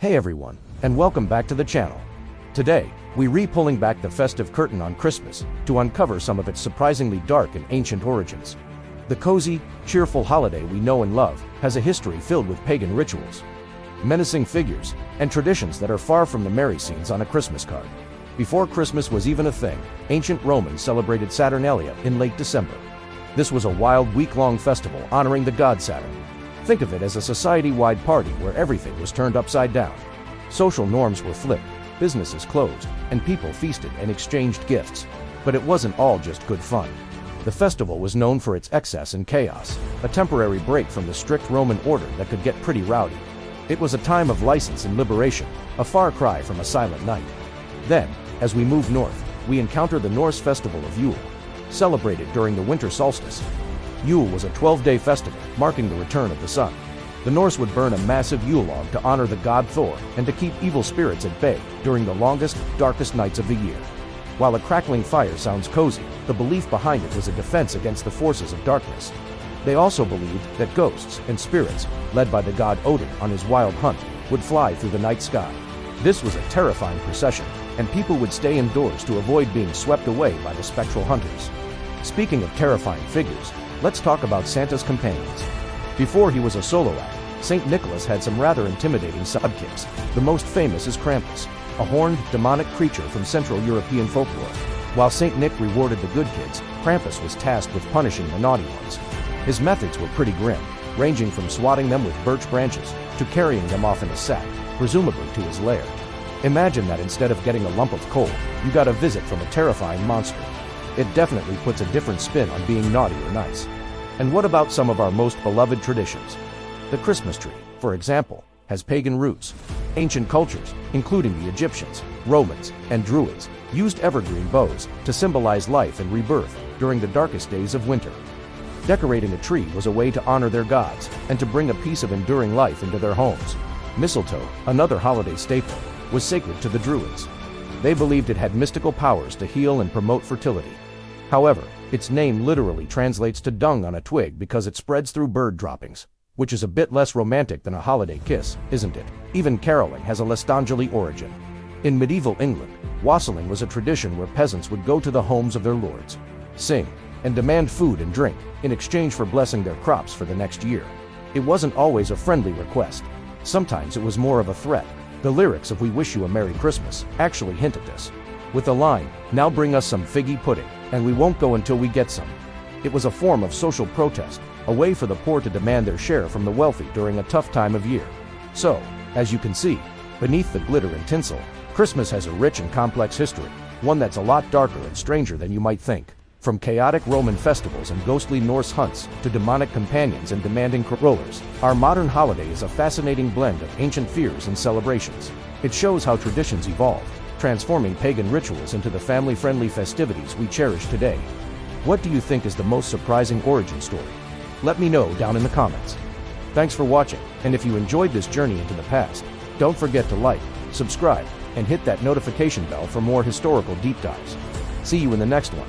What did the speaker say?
Hey everyone, and welcome back to the channel. Today, we're pulling back the festive curtain on Christmas to uncover some of its surprisingly dark and ancient origins. The cozy, cheerful holiday we know and love has a history filled with pagan rituals, menacing figures, and traditions that are far from the merry scenes on a Christmas card. Before Christmas was even a thing, ancient Romans celebrated Saturnalia in late December. This was a wild week-long festival honoring the god Saturn. Think of it as a society-wide party where everything was turned upside down. Social norms were flipped, businesses closed, and people feasted and exchanged gifts. But it wasn't all just good fun. The festival was known for its excess and chaos, a temporary break from the strict Roman order that could get pretty rowdy. It was a time of license and liberation, a far cry from a silent night. Then, as we move north, we encounter the Norse festival of Yule, celebrated during the winter solstice. Yule was a 12-day festival, marking the return of the sun. The Norse would burn a massive Yule log to honor the god Thor and to keep evil spirits at bay during the longest, darkest nights of the year. While a crackling fire sounds cozy, the belief behind it was a defense against the forces of darkness. They also believed that ghosts and spirits, led by the god Odin on his wild hunt, would fly through the night sky. This was a terrifying procession, and people would stay indoors to avoid being swept away by the spectral hunters. Speaking of terrifying figures, let's talk about Santa's companions. Before he was a solo act, St. Nicholas had some rather intimidating sidekicks. The most famous is Krampus, a horned, demonic creature from Central European folklore. While St. Nick rewarded the good kids, Krampus was tasked with punishing the naughty ones. His methods were pretty grim, ranging from swatting them with birch branches to carrying them off in a sack, presumably to his lair. Imagine that instead of getting a lump of coal, you got a visit from a terrifying monster. It definitely puts a different spin on being naughty or nice. And what about some of our most beloved traditions? The Christmas tree, for example, has pagan roots. Ancient cultures, including the Egyptians, Romans, and Druids, used evergreen boughs to symbolize life and rebirth during the darkest days of winter. Decorating a tree was a way to honor their gods and to bring a piece of enduring life into their homes. Mistletoe, another holiday staple, was sacred to the Druids. They believed it had mystical powers to heal and promote fertility. However, its name literally translates to dung on a twig because it spreads through bird droppings, which is a bit less romantic than a holiday kiss, isn't it? Even caroling has a Lestangeli origin. In medieval England, wassailing was a tradition where peasants would go to the homes of their lords, sing, and demand food and drink in exchange for blessing their crops for the next year. It wasn't always a friendly request. Sometimes it was more of a threat. The lyrics of We Wish You a Merry Christmas actually hint at this, with the line, "Now bring us some figgy pudding, and we won't go until we get some." It was a form of social protest, a way for the poor to demand their share from the wealthy during a tough time of year. So, as you can see, beneath the glitter and tinsel, Christmas has a rich and complex history, one that's a lot darker and stranger than you might think. From chaotic Roman festivals and ghostly Norse hunts to demonic companions and demanding rollers, our modern holiday is a fascinating blend of ancient fears and celebrations. It shows how traditions evolve, transforming pagan rituals into the family-friendly festivities we cherish today. What do you think is the most surprising origin story? Let me know down in the comments. Thanks for watching, and if you enjoyed this journey into the past, don't forget to like, subscribe, and hit that notification bell for more historical deep dives. See you in the next one.